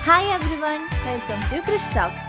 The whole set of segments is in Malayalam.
Hi everyone, welcome to Krish Talks.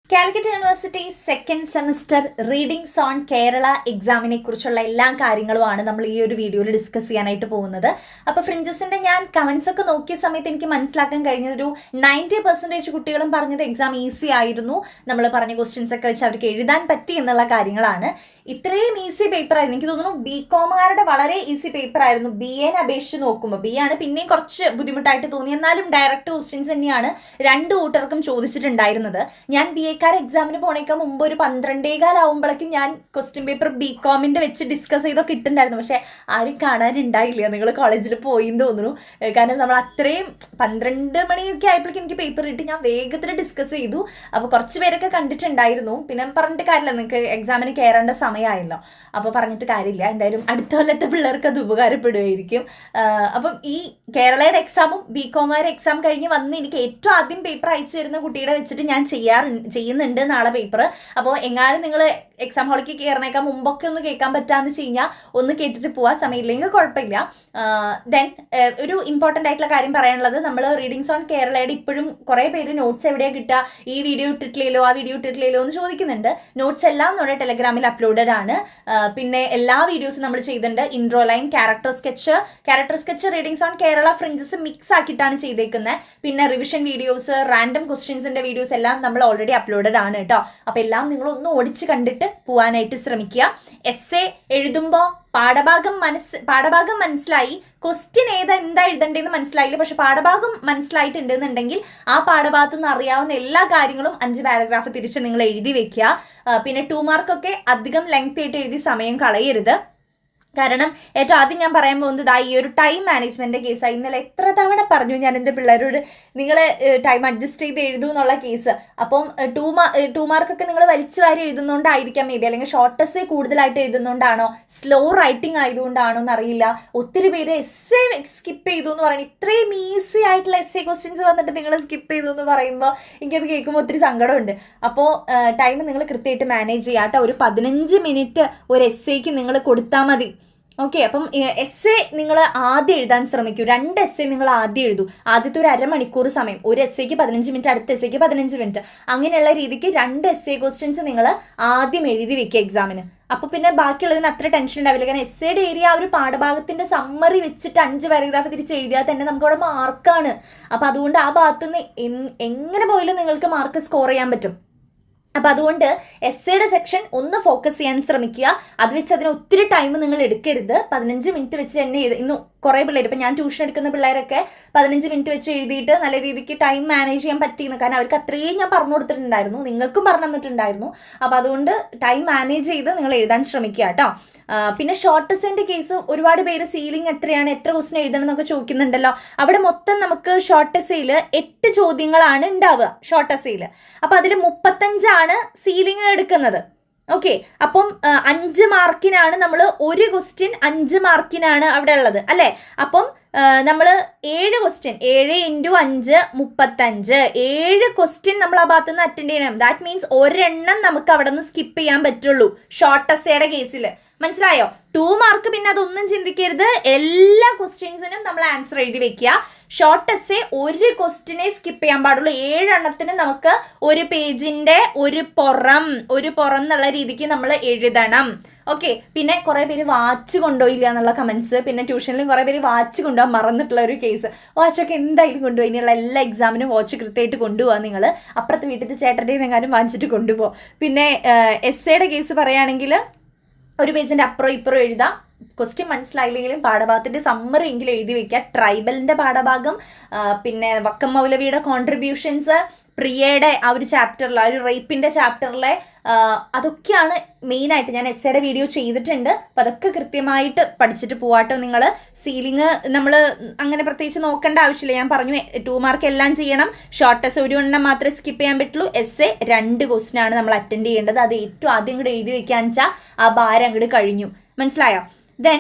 Calicut university second semester readings on Kerala എക്സാമിനെ കുറിച്ചുള്ള എല്ലാ കാര്യങ്ങളുമാണ് നമ്മൾ ഈ ഒരു വീഡിയോയിൽ ഡിസ്കസ് ചെയ്യാനായിട്ട് പോകുന്നത്. അപ്പോൾ ഫ്രിഞ്ചസിന്റെ ഞാൻ കമന്റ്സ് ഒക്കെ നോക്കിയ സമയത്ത് എനിക്ക് മനസ്സിലാക്കാൻ കഴിഞ്ഞതൊരു 90% കുട്ടികളും പറഞ്ഞത് എക്സാം ഈസി ആയിരുന്നു, നമ്മൾ പറഞ്ഞ ക്വസ്റ്റ്യൻസ് ഒക്കെ വെച്ച് അവർക്ക് എഴുതാൻ പറ്റി എന്നുള്ള കാര്യങ്ങളാണ്. ഇത്രയും ഈസി പേപ്പർ ആയിരുന്നു. എനിക്ക് തോന്നുന്നു ബികോമുകാരുടെ വളരെ ഈസി പേപ്പർ ആയിരുന്നു ബി എനെ അപേക്ഷിച്ച് നോക്കുമ്പോൾ. ബി ആണ് പിന്നെയും കുറച്ച് ബുദ്ധിമുട്ടായിട്ട് തോന്നി, എന്നാലും ഡയറക്റ്റ് ക്വസ്റ്റ്യൻസ് തന്നെയാണ് രണ്ട് കൂട്ടർക്കും ചോദിച്ചിട്ടുണ്ടായിരുന്നത്. ഞാൻ ബി എക്കാർ എക്സാമിന് പോണേക്കാൾ മുമ്പ് ഒരു 12:15 ആവുമ്പോഴേക്കും ഞാൻ ക്വസ്റ്റ്യൻ പേപ്പർ ബികോമിന്റെ വെച്ച് ഡിസ്കസ് ചെയ്തൊക്കെ ഇട്ടുണ്ടായിരുന്നു. പക്ഷെ ആരും കാണാനുണ്ടായില്ല, നിങ്ങൾ കോളേജിൽ പോയി എന്ന് തോന്നുന്നു. കാരണം നമ്മൾ അത്രയും 12 മണിയൊക്കെ ആയപ്പോഴേക്കും എനിക്ക് പേപ്പർ കിട്ടി. ഞാൻ വേഗത്തിൽ ഡിസ്കസ് ചെയ്തു. അപ്പോൾ കുറച്ച് പേരൊക്കെ കണ്ടിട്ടുണ്ടായിരുന്നു. പിന്നെ പറഞ്ഞിട്ട് കാര്യമില്ല, നിങ്ങൾക്ക് എക്സാമിന് കയറേണ്ട സമയമായല്ലോ, അപ്പോൾ പറഞ്ഞിട്ട് കാര്യമില്ല. എന്തായാലും അടുത്ത കൊല്ലത്തെ പിള്ളേർക്ക് അത് ഉപകാരപ്പെടുമായിരിക്കും. അപ്പം ഈ കേരളയുടെ എക്സാമും ബികോമാരുടെ എക്സാം കഴിഞ്ഞ് വന്ന് എനിക്ക് ഏറ്റവും ആദ്യം പേപ്പർ അയച്ചു തരുന്ന കുട്ടിയുടെ വെച്ചിട്ട് ഞാൻ ചെയ്യുന്നുണ്ട് നാളെ പേപ്പർ. അപ്പോൾ എങ്ങാനും നിങ്ങൾ എക്സാം ഹാളിലേക്ക് കയറണേക്കാൾ മുമ്പൊക്കെ ഒന്ന് കേൾക്കാൻ പറ്റാന്ന് വെച്ച് കഴിഞ്ഞാൽ ഒന്ന് കേട്ടിട്ട് പോവാൻ സമയമില്ലെങ്കിൽ കുഴപ്പമില്ല. ദെൻ ഒരു ഇമ്പോർട്ടൻ്റ് ആയിട്ടുള്ള കാര്യം പറയാനുള്ളത്, നമ്മൾ റീഡിങ്സ് ഓൺ കേരളയുടെ ഇപ്പോഴും കുറേ പേര് നോട്ട്സ് എവിടെയാണ് കിട്ടുക, ഈ വീഡിയോ ഇട്ടിട്ടില്ലല്ലോ ആ വീഡിയോ ഇട്ടിട്ടില്ലല്ലോ എന്ന് ചോദിക്കുന്നുണ്ട്. നോട്ട്സ് എല്ലാം നമ്മുടെ ടെലഗ്രാമിൽ അപ്ലോഡഡ് ആണ്. പിന്നെ എല്ലാ വീഡിയോസും നമ്മൾ ചെയ്തിട്ടുണ്ട്. Intro line, character sketch readings on Kerala fringes mix ആക്കിയിട്ടാണ് ചെയ്തേക്കുന്നത്. പിന്നെ റിവിഷൻ വീഡിയോസ്, റാൻഡം ക്വസ്റ്റ്യൻസിന്റെ വീഡിയോസ് എല്ലാം നമ്മൾ ഓൾറെഡി അപ്ലോഡഡ് ആണ് കേട്ടോ. അപ്പൊ എല്ലാം നിങ്ങൾ ഒന്ന് ഓടിച്ച് കണ്ടിട്ട് പോവാനായിട്ട് ശ്രമിക്കുക. എസ്സേ എഴുതുമ്പോൾ പാഠഭാഗം മനസ്സിലായി, ക്വസ്റ്റ്യൻ എന്താ എഴുതണ്ടേന്ന് മനസ്സിലായില്ല, പക്ഷെ പാഠഭാഗം മനസ്സിലായിട്ടുണ്ടെന്നുണ്ടെങ്കിൽ ആ പാഠഭാഗത്ത് നിന്ന് അറിയാവുന്ന എല്ലാ കാര്യങ്ങളും 5 പാരഗ്രാഫ് തിരിച്ച് നിങ്ങൾ എഴുതി വെക്കുക. പിന്നെ 2 മാർക്കൊക്കെ അധികം ലെങ്ത് ആയിട്ട് എഴുതി സമയം കളയരുത്. കാരണം ഏറ്റവും ആദ്യം ഞാൻ പറയാൻ പോകുന്നത് ഈ ഒരു ടൈം മാനേജ്മെന്റ് കേസാണ്. ഇന്നലെ എത്ര തവണ പറഞ്ഞു ഞാൻ എൻ്റെ പിള്ളേരോട്, നിങ്ങൾ ടൈം അഡ്ജസ്റ്റ് ചെയ്ത് എഴുതൂ എന്നുള്ള കേസ്. അപ്പം 2 മാർക്കൊക്കെ നിങ്ങൾ വലിച്ചു വാരി എഴുതുന്നതുകൊണ്ടായിരിക്കാം മേ ബി, അല്ലെങ്കിൽ ഷോർട്ടസ്റ്റ് കൂടുതലായിട്ട് എഴുതുന്നതുകൊണ്ടാണോ, സ്ലോ റൈറ്റിംഗ് ആയതുകൊണ്ടാണോ എന്നറിയില്ല. ഒത്തിരി പേര് എസ്സേ സ്കിപ്പ് ചെയ്തു എന്ന് പറയുന്നത്, ഇത്രയും ഈസി ആയിട്ടുള്ള എസ്സേ ക്വസ്റ്റ്യൻസ് വന്നിട്ട് നിങ്ങൾ സ്കിപ്പ് ചെയ്തു എന്ന് പറയുമ്പോൾ എനിക്കത് കേൾക്കുമ്പോൾ ഒത്തിരി സങ്കടമുണ്ട്. അപ്പോൾ ടൈം നിങ്ങൾ കൃത്യമായിട്ട് മാനേജ് ചെയ്യാം കേട്ടോ. ഒരു 15 മിനിറ്റ് ഒരു എസ്സേക്ക് നിങ്ങൾ കൊടുത്താൽ മതി. ഓക്കെ, അപ്പം എസ്സേ നിങ്ങൾ ആദ്യം എഴുതാൻ ശ്രമിക്കൂ. 2 എസ്സേ നിങ്ങൾ ആദ്യം എഴുതൂ. ആദ്യത്തെ ഒരു അരമണിക്കൂർ സമയം, ഒരു എസ്സേക്ക് 15 മിനിറ്റ്, അടുത്ത എസ്സേക്ക് 15 മിനിറ്റ്, അങ്ങനെയുള്ള രീതിക്ക് 2 എസ്സേ ക്വസ്റ്റ്യൻസ് നിങ്ങൾ ആദ്യം എഴുതി വെക്കുക എക്സാമിന്. അപ്പൊ പിന്നെ ബാക്കിയുള്ളതിന് അത്ര ടെൻഷൻ ഉണ്ടാവില്ല. കാരണം എസ്സേയുടെ ഏരിയ ആ ഒരു പാഠഭാഗത്തിന്റെ സമ്മറി വെച്ചിട്ട് 5 പാരഗ്രാഫ് തിരിച്ച് എഴുതിയാൽ തന്നെ നമുക്ക് അവിടെ മാർക്കാണ്. അപ്പൊ അതുകൊണ്ട് ആ ഭാഗത്തുനിന്ന് എങ്ങനെ പോയാലും നിങ്ങൾക്ക് മാർക്ക് സ്കോർ ചെയ്യാൻ പറ്റും. അപ്പം അതുകൊണ്ട് എസ്സേയുടെ സെക്ഷൻ ഒന്ന് ഫോക്കസ് ചെയ്യാൻ ശ്രമിക്കുക. അത് വെച്ച് അതിന് ഒത്തിരി ടൈം നിങ്ങൾ എടുക്കരുത്. 15 മിനിറ്റ് വെച്ച് തന്നെ ഇന്ന് കുറേ പിള്ളേർ, ഇപ്പം ഞാൻ ട്യൂഷൻ എടുക്കുന്ന പിള്ളേരൊക്കെ 15 മിനിറ്റ് വെച്ച് എഴുതിയിട്ട് നല്ല രീതിക്ക് ടൈം മാനേജ് ചെയ്യാൻ പറ്റിയെന്ന്. കാരണം അവർക്ക് അത്രയും ഞാൻ പറഞ്ഞു കൊടുത്തിട്ടുണ്ടായിരുന്നു, നിങ്ങൾക്കും പറഞ്ഞു തന്നിട്ടുണ്ടായിരുന്നു. അപ്പം അതുകൊണ്ട് ടൈം മാനേജ് ചെയ്ത് നിങ്ങൾ എഴുതാൻ ശ്രമിക്കുക കേട്ടോ. പിന്നെ ഷോർട്ട് എസ്സേന്റെ കേസ് ഒരുപാട് പേര് സീലിംഗ് എത്രയാണ്, എത്ര ക്വസ്റ്റ്യൻ എഴുതണം എന്നൊക്കെ ചോദിക്കുന്നുണ്ടല്ലോ. അവിടെ മൊത്തം നമുക്ക് ഷോർട്ട് എസ്സേയിൽ 8 ചോദ്യങ്ങളാണ് ഉണ്ടാവുക ഷോർട്ട് എസ്സേയിൽ. അപ്പം അതിൽ 35 സീലിംഗ് എടുക്കുന്നത്. ഓക്കെ, അപ്പം 5 മാർക്കിനാണ് നമ്മൾ ഒരു ക്വസ്റ്റ്യൻ 5 മാർക്കിനാണ് അവിടെ ഉള്ളത് അല്ലേ. അപ്പം നമ്മൾ 7 ക്വസ്റ്റ്യൻ, 7 × 5 35, 7 ക്വസ്റ്റ്യൻ നമ്മൾ ആ ഭാഗത്ത് നിന്ന് അറ്റൻഡ് ചെയ്യണം. ദാറ്റ് മീൻസ് ഒരെണ്ണം നമുക്ക് അവിടെ നിന്ന് സ്കിപ്പ് ചെയ്യാൻ പറ്റുള്ളൂ ഷോർട്ട് എസ്സേയുടെ കേസിൽ. മനസ്സിലായോ? 2 മാർക്ക് പിന്നെ അതൊന്നും ചിന്തിക്കരുത്, എല്ലാ ക്വസ്റ്റ്യൻസിനും നമ്മൾ ആൻസർ എഴുതി വെക്കുക. ഷോർട്ട് എസ്സേ ഒരു ക്വസ്റ്റ്യനെ സ്കിപ്പ് ചെയ്യാൻ പാടുള്ളൂ. 7 എണ്ണത്തിന് നമുക്ക് ഒരു പേജിന്റെ ഒരു പുറം എന്നുള്ള രീതിക്ക് നമ്മൾ എഴുതണം. ഓക്കെ, പിന്നെ കുറെ പേര് വാച്ച് കൊണ്ടുപോയില്ല എന്നുള്ള കമന്റ്സ്. പിന്നെ ട്യൂഷനിലും കുറെ പേര് വാച്ച് കൊണ്ടുപോകാൻ മറന്നിട്ടുള്ള ഒരു കേസ്. വാച്ചൊക്കെ എന്തായാലും കൊണ്ടുപോയി, ഇനിയുള്ള എല്ലാ എക്സാമിനും വാച്ച് കൃത്യമായിട്ട് കൊണ്ടുപോകാൻ നിങ്ങൾ. അപ്പുറത്തെ വീട്ടിൽ ചേട്ടൻ്റെ എങ്ങാനും വാങ്ങിച്ചിട്ട് കൊണ്ടുപോകും. പിന്നെ എസ്സേയുടെ കേസ് പറയുകയാണെങ്കിൽ ഒരു പേജിന്റെ അപ്പുറം ഇപ്പുറം എഴുതാം. ക്വസ്റ്റ്യൻ മനസ്സിലായില്ലെങ്കിലും പാഠഭാഗത്തിന്റെ സമ്മറി എങ്കിലും എഴുതി വെക്കുക. ട്രൈബലിന്റെ പാഠഭാഗം, പിന്നെ വക്കം മൗലവിയുടെ കോൺട്രിബ്യൂഷൻസ്, പ്രിയയുടെ ആ ഒരു ചാപ്റ്ററിൽ, ആ ഒരു റേപ്പിന്റെ ചാപ്റ്ററിലെ അതൊക്കെയാണ് മെയിനായിട്ട്. ഞാൻ എസ്സേയുടെ വീഡിയോ ചെയ്തിട്ടുണ്ട്. അപ്പം അതൊക്കെ കൃത്യമായിട്ട് പഠിച്ചിട്ട് പോവാട്ടോ നിങ്ങൾ. സീലിംഗ് നമ്മൾ അങ്ങനെ പ്രത്യേകിച്ച് നോക്കേണ്ട ആവശ്യമില്ല. ഞാൻ പറഞ്ഞു 2 മാർക്ക് എല്ലാം ചെയ്യണം. ഷോർട്ട് എസ്സേ 1 എണ്ണം മാത്രമേ സ്കിപ്പ് ചെയ്യാൻ പറ്റുള്ളൂ. എസ്സേ 2 ക്വസ്റ്റ്യൻ ആണ് നമ്മൾ അറ്റൻഡ് ചെയ്യേണ്ടത്. അത് ഏറ്റവും ആദ്യം കൂടെ എഴുതി വെക്കാന്ന് വെച്ചാൽ ആ ഭാരം അങ്ങോട്ട് കഴിഞ്ഞു. മനസ്സിലായോ? ദെൻ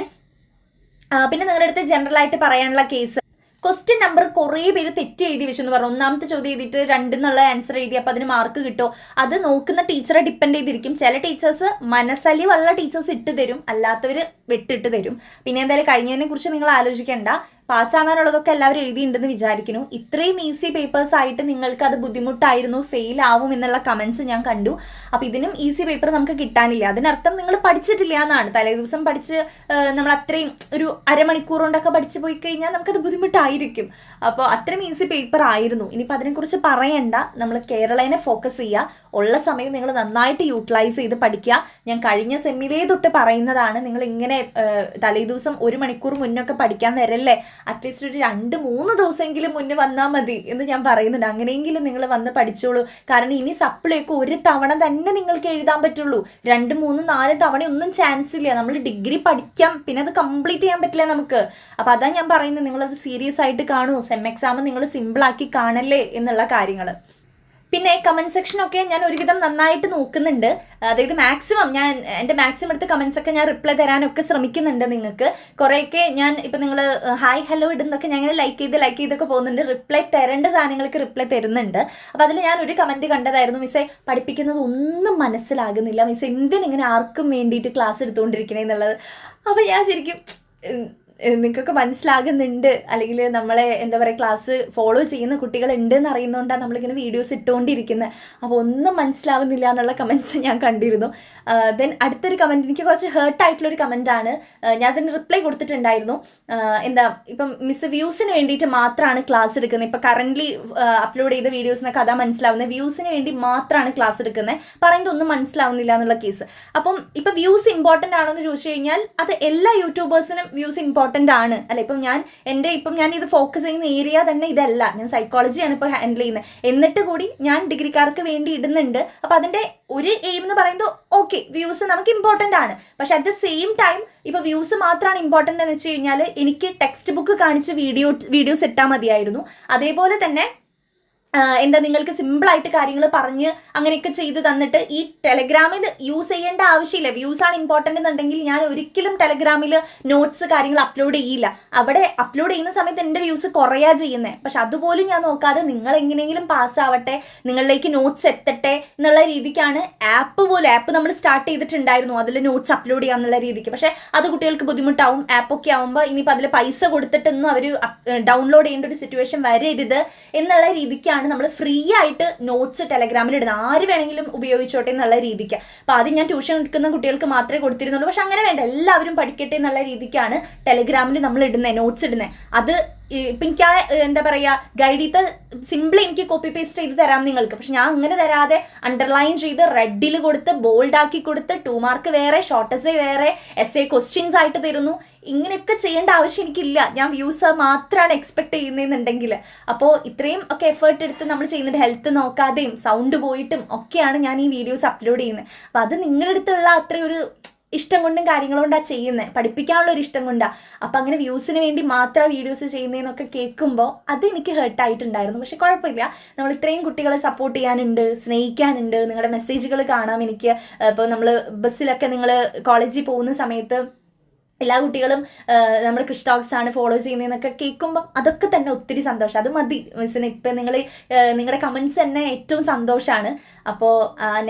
പിന്നെ നിങ്ങളുടെ അടുത്ത് ജനറൽ ആയിട്ട് പറയാനുള്ള കേസ്, ക്വസ്റ്റ്യൻ നമ്പർ കുറേ പേര് തെറ്റി എഴുതി വെച്ചു എന്ന് പറഞ്ഞു. ഒന്നാമത്തെ ചോദ്യം എഴുതിയിട്ട് 2 എന്നുള്ള ആൻസർ എഴുതി, അപ്പോൾ അതിന് മാർക്ക് കിട്ടുമോ? അത് നോക്കുന്ന ടീച്ചറെ ഡിപ്പെൻഡ് ചെയ്തിരിക്കും. ചില ടീച്ചേഴ്സ് മനസ്സലിവുള്ള ടീച്ചേഴ്സ് ഇട്ട് തരും, അല്ലാത്തവർ വിട്ടിട്ട് തരും. പിന്നെ എന്തായാലും കഴിഞ്ഞതിനെ കുറിച്ച് നിങ്ങൾ ആലോചിക്കേണ്ട. പാസ്സാവാനുള്ളതൊക്കെ എല്ലാവരും എഴുതിയിട്ടുണ്ടെന്ന് വിചാരിക്കുന്നു. ഇത്രയും ഈസി പേപ്പേഴ്സ് ആയിട്ട് നിങ്ങൾക്ക് അത് ബുദ്ധിമുട്ടായിരുന്നു, ഫെയിൽ ആവും എന്നുള്ള കമന്റ്സ് ഞാൻ കണ്ടു. അപ്പൊ ഇതിനും ഈസി പേപ്പർ നമുക്ക് കിട്ടാനില്ല. അതിനർത്ഥം നിങ്ങൾ പഠിച്ചിട്ടില്ല എന്നാണ്. തലേദിവസം പഠിച്ച് നമ്മൾ അത്രയും ഒരു അരമണിക്കൂർ കൊണ്ടൊക്കെ പഠിച്ചു പോയി കഴിഞ്ഞാൽ നമുക്കത് ബുദ്ധിമുട്ടായിരിക്കും. അപ്പോൾ അത്രയും ഈസി പേപ്പർ ആയിരുന്നു. ഇനിയിപ്പോൾ അതിനെക്കുറിച്ച് പറയണ്ട, നമ്മൾ കേരളനെ ഫോക്കസ് ചെയ്യുക. ഉള്ള സമയം നിങ്ങൾ നന്നായിട്ട് യൂട്ടിലൈസ് ചെയ്ത് പഠിക്കുക. ഞാൻ കഴിഞ്ഞ സെമ്മിലേ തൊട്ട് പറയുന്നതാണ്, നിങ്ങൾ ഇങ്ങനെ തലേദിവസം 1 മണിക്കൂർ മുന്നൊക്കെ പഠിക്കാൻ വരല്ലേ, അറ്റ്ലീസ്റ്റ് ഒരു 2-3 ദിവസമെങ്കിലും മുന്നേ വന്നാൽ മതി എന്ന് ഞാൻ പറയുന്നുണ്ട്. അങ്ങനെയെങ്കിലും നിങ്ങൾ വന്ന് പഠിച്ചോളൂ. കാരണം ഇനി സപ്ലിയൊക്കെ ഒരു തവണ തന്നെ നിങ്ങൾക്ക് എഴുതാൻ പറ്റുള്ളൂ. 2, 3, 4 തവണ ഒന്നും ചാൻസ് ഇല്ല. നമ്മൾ ഡിഗ്രി പഠിക്കാം, പിന്നെ അത് കംപ്ലീറ്റ് ചെയ്യാൻ പറ്റില്ല നമുക്ക്. അപ്പൊ അതാ ഞാൻ പറയുന്നത്, നിങ്ങളത് സീരിയസ് ആയിട്ട് കാണൂ. സെം എക്സാം നിങ്ങൾ സിമ്പിൾ ആക്കി കാണല്ലേ എന്നുള്ള കാര്യങ്ങൾ. പിന്നെ കമന്റ് സെക്ഷനൊക്കെ ഞാൻ ഒരുവിധം നന്നായിട്ട് നോക്കുന്നുണ്ട്. അതായത് മാക്സിമം ഞാൻ എൻ്റെ മാക്സിമം എടുത്ത് കമന്റ്സ് ഒക്കെ ഞാൻ റിപ്ലൈ തരാനൊക്കെ ശ്രമിക്കുന്നുണ്ട്. നിങ്ങൾക്ക് കുറേയൊക്കെ ഞാൻ ഇപ്പം നിങ്ങൾ ഹായ് ഹലോ ഇടുന്നൊക്കെ ഞാൻ ഇങ്ങനെ ലൈക്ക് ചെയ്തൊക്കെ പോകുന്നുണ്ട്. റിപ്ലൈ തരേണ്ട സാധനങ്ങൾക്ക് റിപ്ലൈ തരുന്നുണ്ട്. അപ്പം അതിൽ ഞാൻ ഒരു കമന്റ് കണ്ടതായിരുന്നു, മിസ്സേ പഠിപ്പിക്കുന്നത് ഒന്നും മനസ്സിലാകുന്നില്ല, മിസ്സേ എന്തിനിങ്ങനെ ആർക്കും വേണ്ടിയിട്ട് ക്ലാസ് എടുത്തുകൊണ്ടിരിക്കണേ എന്നുള്ളത്. അപ്പം ഞാൻ ശരിക്കും നിങ്ങൾക്കൊക്കെ മനസ്സിലാകുന്നുണ്ട്, അല്ലെങ്കിൽ നമ്മളെ എന്താ പറയുക ക്ലാസ് ഫോളോ ചെയ്യുന്ന കുട്ടികൾ ഉണ്ട് എന്ന് അറിയുന്നതുകൊണ്ടാണ് നമ്മളിങ്ങനെ വീഡിയോസ് ഇട്ടുകൊണ്ടിരിക്കുന്നത്. അപ്പോൾ ഒന്നും മനസ്സിലാവുന്നില്ല എന്നുള്ള കമൻറ്റ്സ് ഞാൻ കണ്ടിരുന്നു. ദെൻ അടുത്തൊരു കമൻറ്റ് എനിക്ക് കുറച്ച് ഹേർട്ടായിട്ടുള്ളൊരു കമൻറ്റാണ്. ഞാൻ അതിന് റിപ്ലൈ കൊടുത്തിട്ടുണ്ടായിരുന്നു. എന്താ ഇപ്പം മിസ് വ്യൂസിന് വേണ്ടിയിട്ട് മാത്രമാണ് ക്ലാസ് എടുക്കുന്നത്. ഇപ്പം കറൻ്റ്ലി അപ്ലോഡ് ചെയ്ത വീഡിയോസിനൊക്കെ അതാ മനസ്സിലാവുന്നത്, വ്യൂസിന് വേണ്ടി മാത്രമാണ് ക്ലാസ് എടുക്കുന്നത്, പറയുന്നത് ഒന്നും മനസ്സിലാവുന്നില്ല എന്നുള്ള കേസ്. അപ്പം ഇപ്പം വ്യൂസ് ഇമ്പോർട്ടൻ്റ് ആണോ എന്ന് ചോദിച്ചു കഴിഞ്ഞാൽ അത് എല്ലാ യൂട്യൂബേഴ്സിനും വ്യൂസ് ഇമ്പോർട്ടൻ്റ് ആണ് അല്ലെ. ഇപ്പം ഞാൻ ഇത് ഫോക്കസ് ചെയ്യുന്ന ഏരിയ തന്നെ ഇതല്ല, ഞാൻ സൈക്കോളജിയാണ് ഇപ്പോൾ ഹാൻഡിൽ ചെയ്യുന്നത്. എന്നിട്ട് കൂടി ഞാൻ ഡിഗ്രിക്കാർക്ക് വേണ്ടി ഇടുന്നുണ്ട്. അപ്പം അതിൻ്റെ ഒരു എയിം എന്ന് പറയുന്നത് ഓക്കെ വ്യൂസ് നമുക്ക് ഇമ്പോർട്ടൻ്റ് ആണ്, പക്ഷെ അറ്റ് ദ സെയിം ടൈം ഇപ്പോൾ വ്യൂസ് മാത്രമാണ് ഇമ്പോർട്ടൻ്റ് എന്ന് വെച്ച് കഴിഞ്ഞാൽ എനിക്ക് ടെക്സ്റ്റ് ബുക്ക് കാണിച്ച് വീഡിയോസ് ഇട്ടാൽ മതിയായിരുന്നു. അതേപോലെ തന്നെ എന്താ നിങ്ങൾക്ക് സിമ്പിളായിട്ട് കാര്യങ്ങൾ പറഞ്ഞ് അങ്ങനെയൊക്കെ ചെയ്ത് തന്നിട്ട് ഈ ടെലഗ്രാമിൽ യൂസ് ചെയ്യേണ്ട ആവശ്യമില്ല. വ്യൂസ് ആണ് ഇമ്പോർട്ടൻ്റ് എന്നുണ്ടെങ്കിൽ ഞാൻ ഒരിക്കലും ടെലഗ്രാമിൽ നോട്ട്സ് കാര്യങ്ങൾ അപ്ലോഡ് ചെയ്യില്ല. അവിടെ അപ്ലോഡ് ചെയ്യുന്ന സമയത്ത് എൻ്റെ വ്യൂസ് കുറയാ ചെയ്യുന്നത്. പക്ഷെ അതുപോലും ഞാൻ നോക്കാതെ നിങ്ങൾ എങ്ങനെയെങ്കിലും പാസ്സാവട്ടെ, നിങ്ങളിലേക്ക് നോട്ട്സ് എത്തട്ടെ എന്നുള്ള രീതിക്കാണ് ആപ്പ് നമ്മൾ സ്റ്റാർട്ട് ചെയ്തിട്ടുണ്ടായിരുന്നു, അതിൽ നോട്ട്സ് അപ്ലോഡ് ചെയ്യാം എന്നുള്ള രീതിക്ക്. പക്ഷെ അത് കുട്ടികൾക്ക് ബുദ്ധിമുട്ടാവും. ആപ്പൊക്കെ ആകുമ്പോൾ ഇനിയിപ്പോൾ അതിൽ പൈസ കൊടുത്തിട്ടൊന്നും അവർ ഡൗൺലോഡ് ചെയ്യേണ്ട ഒരു സിറ്റുവേഷൻ വരരുത് എന്നുള്ള രീതിക്കാണ് നമ്മൾ ഫ്രീ ആയിട്ട് നോട്ട്സ് ടെലഗ്രാമിൽ ഇടുന്നത്. ആര് വേണമെങ്കിലും ഉപയോഗിച്ചോട്ടെ എന്നുള്ള രീതിക്ക്. അപ്പോൾ ആദ്യം ഞാൻ ട്യൂഷൻ എടുക്കുന്ന കുട്ടികൾക്ക് മാത്രമേ കൊടുത്തിരുന്നുള്ളൂ. പക്ഷെ അങ്ങനെ വേണ്ട, എല്ലാവരും പഠിക്കട്ടെ എന്നുള്ള രീതിക്കാണ് ടെലഗ്രാമിൽ നമ്മൾ ഇടുന്നത്, നോട്ട്സ് ഇടുന്നത്. അത് ഇപ്പം എനിക്ക് എന്താ പറയുക ഗൈഡ് ചെയ്ത് സിമ്പിൾ എനിക്ക് കോപ്പി പേസ്റ്റ് ചെയ്ത് തരാം നിങ്ങൾക്ക്. പക്ഷെ ഞാൻ അങ്ങനെ തരാതെ അണ്ടർലൈൻ ചെയ്ത് റെഡിൽ കൊടുത്ത് ബോൾഡാക്കി കൊടുത്ത് 2 മാർക്ക് വേറെ, ഷോർട്ട് എസ്സേ വേറെ, എസ്സേ ക്വസ്റ്റ്യൻസ് ആയിട്ട് തരുന്നു. ഇങ്ങനെയൊക്കെ ചെയ്യേണ്ട ആവശ്യം എനിക്കില്ല. ഞാൻ വ്യൂസ് മാത്രമാണ് എക്സ്പെക്ട് ചെയ്യുന്നതെന്നുണ്ടെങ്കിൽ. അപ്പോൾ ഇത്രയും ഒക്കെ എഫേർട്ട് എടുത്ത് നമ്മൾ ചെയ്യുന്നുണ്ട്. ഹെൽത്ത് നോക്കാതെയും സൗണ്ട് പോയിട്ടും ഒക്കെയാണ് ഞാൻ ഈ വീഡിയോസ് അപ്ലോഡ് ചെയ്യുന്നത്. അപ്പം അത് നിങ്ങളുടെ അടുത്തുള്ള അത്രയൊരു ഇഷ്ടം കൊണ്ടും കാര്യങ്ങൾ കൊണ്ടാണ് ചെയ്യുന്നത്, പഠിപ്പിക്കാനുള്ള ഒരു ഇഷ്ടം കൊണ്ടാണ്. അപ്പം അങ്ങനെ വ്യൂസിന് വേണ്ടി മാത്രം വീഡിയോസ് ചെയ്യുന്നതെന്നൊക്കെ കേൾക്കുമ്പോൾ അത് എനിക്ക് ഹേർട്ടായിട്ടുണ്ടായിരുന്നു. പക്ഷെ കുഴപ്പമില്ല, നമ്മൾ ഇത്രയും കുട്ടികളെ സപ്പോർട്ട് ചെയ്യാനുണ്ട്, സ്നേഹിക്കാനുണ്ട്. നിങ്ങളുടെ മെസ്സേജുകൾ കാണാം എനിക്ക്. ഇപ്പോൾ നമ്മൾ ബസ്സിലൊക്കെ നിങ്ങൾ കോളേജിൽ പോകുന്ന സമയത്ത് എല്ലാ കുട്ടികളും നമ്മുടെ കൃഷ് ടോക്സ് ആണ് ഫോളോ ചെയ്യുന്നതെന്നൊക്കെ കേൾക്കുമ്പോൾ അതൊക്കെ തന്നെ ഒത്തിരി സന്തോഷം. അത് മതി മിസ്സിന്. ഇപ്പം നിങ്ങളുടെ കമൻസ് തന്നെ ഏറ്റവും സന്തോഷമാണ്. അപ്പോൾ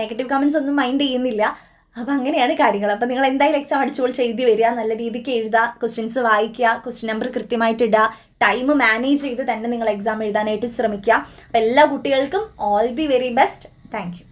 നെഗറ്റീവ് കമൻസ് ഒന്നും മൈൻഡ് ചെയ്യുന്നില്ല. അപ്പം അങ്ങനെയാണ് കാര്യങ്ങൾ. അപ്പം നിങ്ങൾ എന്തായാലും എക്സാം അടിച്ചുപൊളിച്ച് എഴുതി വരിക, നല്ല രീതിക്ക് എഴുതുക, ക്വസ്റ്റ്യൻസ് വായിക്കുക, ക്വസ്റ്റ്യൻ നമ്പർ കൃത്യമായിട്ട് ഇടുക, ടൈം മാനേജ് ചെയ്ത് തന്നെ നിങ്ങൾ എക്സാം എഴുതാനായിട്ട് ശ്രമിക്കുക. അപ്പം എല്ലാ കുട്ടികൾക്കും all the very best. Thank you.